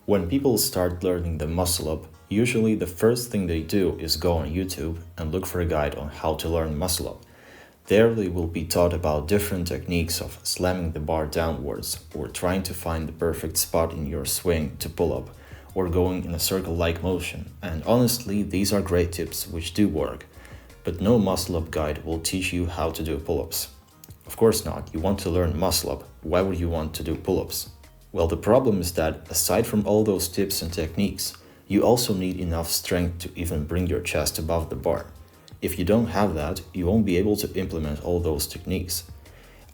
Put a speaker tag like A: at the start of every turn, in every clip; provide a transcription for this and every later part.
A: When people start learning the muscle up, usually the first thing they do is go on YouTube and look for a guide on how to learn muscle up. There they will be taught about different techniques of slamming the bar downwards, or trying to find the perfect spot in your swing to pull up, or going in a circle-like motion. And honestly, these are great tips which do work, but no muscle up guide will teach you how to do pull-ups. Of course not, you want to learn muscle up, why would you want to do pull-ups? Well, the problem is that aside from all those tips and techniques, you also need enough strength to even bring your chest above the bar. If you don't have that, you won't be able to implement all those techniques.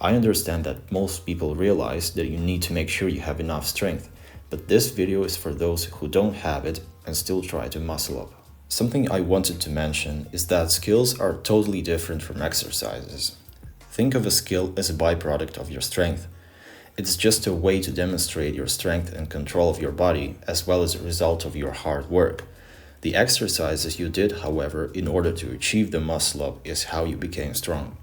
A: I understand that most people realize that you need to make sure you have enough strength, but this video is for those who don't have it and still try to muscle up. Something I wanted to mention is that skills are totally different from exercises. Think of a skill as a byproduct of your strength. It's just a way to demonstrate your strength and control of your body, as well as a result of your hard work. The exercises you did, however, in order to achieve the muscle up is how you became strong.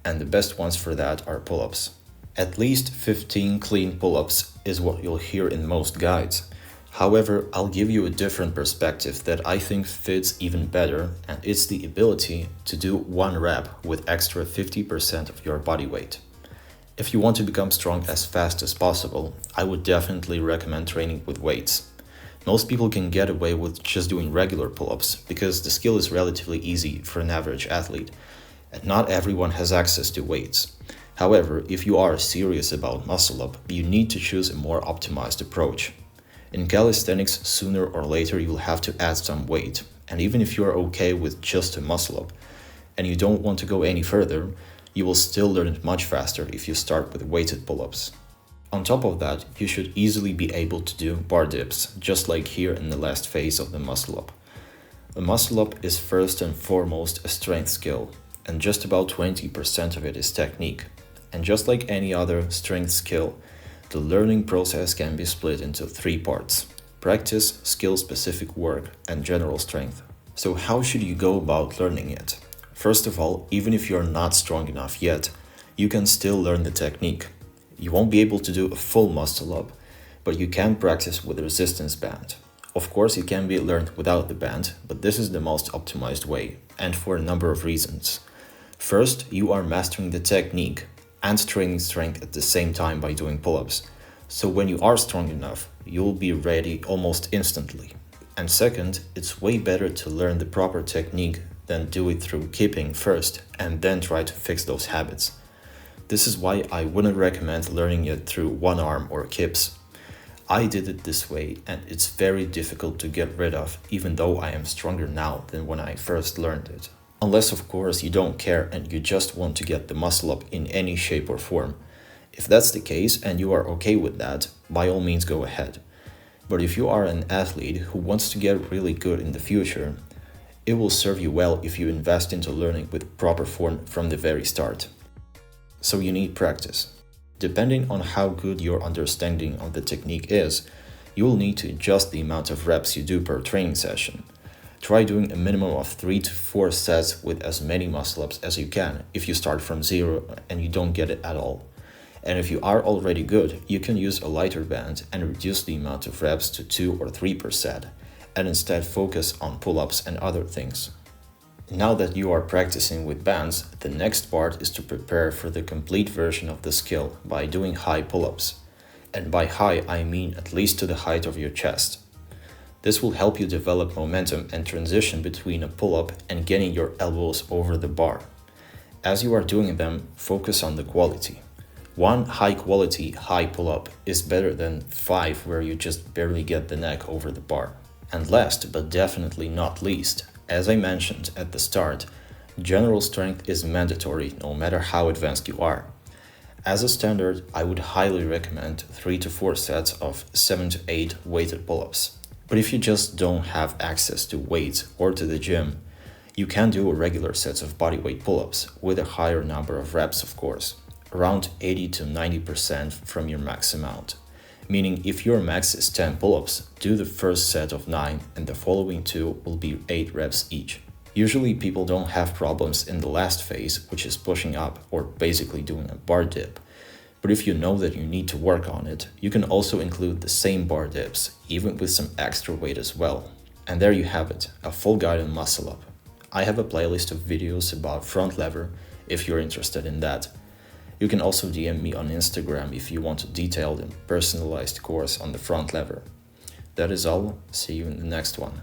A: And the best ones for that are pull-ups. At least 15 clean pull-ups is what you'll hear in most guides. However, I'll give you a different perspective that I think fits even better, and it's the ability to do one rep with extra 50% of your body weight. If you want to become strong as fast as possible, I would definitely recommend training with weights. Most people can get away with just doing regular pull-ups because the skill is relatively easy for an average athlete, and not everyone has access to weights. However, if you are serious about muscle up, you need to choose a more optimized approach. In calisthenics, sooner or later you will have to add some weight, and even if you are okay with just a muscle up, and you don't want to go any further, you will still learn it much faster if you start with weighted pull-ups. On top of that, you should easily be able to do bar dips, just like here in the last phase of the muscle up. A muscle up is first and foremost a strength skill, and just about 20% of it is technique. And just like any other strength skill, the learning process can be split into 3 parts: practice, skill-specific work, and general strength. So how should you go about learning it? First of all, even if you're not strong enough yet, you can still learn the technique. You won't be able to do a full muscle up, but you can practice with a resistance band. Of course, it can be learned without the band, but this is the most optimized way, and for a number of reasons. First, you are mastering the technique and training strength at the same time by doing pull-ups. So when you are strong enough, you'll be ready almost instantly. And second, it's way better to learn the proper technique than do it through keeping first and then try to fix those habits. This is why I wouldn't recommend learning it through one arm or kips. I did it this way and it's very difficult to get rid of, even though I am stronger now than when I first learned it. Unless of course you don't care and you just want to get the muscle up in any shape or form. If that's the case and you are okay with that, by all means go ahead. But if you are an athlete who wants to get really good in the future, it will serve you well if you invest into learning with proper form from the very start. So you need practice. Depending on how good your understanding of the technique is, you will need to adjust the amount of reps you do per training session. Try doing a minimum of 3 to 4 sets with as many muscle ups as you can if you start from zero and you don't get it at all. And if you are already good, you can use a lighter band and reduce the amount of reps to 2 or 3 per set, and instead focus on pull-ups and other things. Now that you are practicing with bands, the next part is to prepare for the complete version of the skill by doing high pull-ups. And by high, I mean at least to the height of your chest. This will help you develop momentum and transition between a pull-up and getting your elbows over the bar. As you are doing them, focus on the quality. One high-quality high pull-up is better than 5 where you just barely get the neck over the bar. And last, but definitely not least, as I mentioned at the start, general strength is mandatory no matter how advanced you are. As a standard, I would highly recommend 3 to 4 sets of 7 to 8 weighted pull-ups. But if you just don't have access to weights or to the gym, you can do a regular sets of bodyweight pull-ups with a higher number of reps, of course, around 80 to 90% from your max amount. Meaning if your max is 10 pull-ups, do the first set of 9 and the following 2 will be 8 reps each. Usually people don't have problems in the last phase, which is pushing up or basically doing a bar dip. But if you know that you need to work on it, you can also include the same bar dips, even with some extra weight as well. And there you have it, a full guide on muscle up. I have a playlist of videos about front lever if you're interested in that. You can also DM me on Instagram if you want a detailed and personalized course on the front lever. That is all. See you in the next one.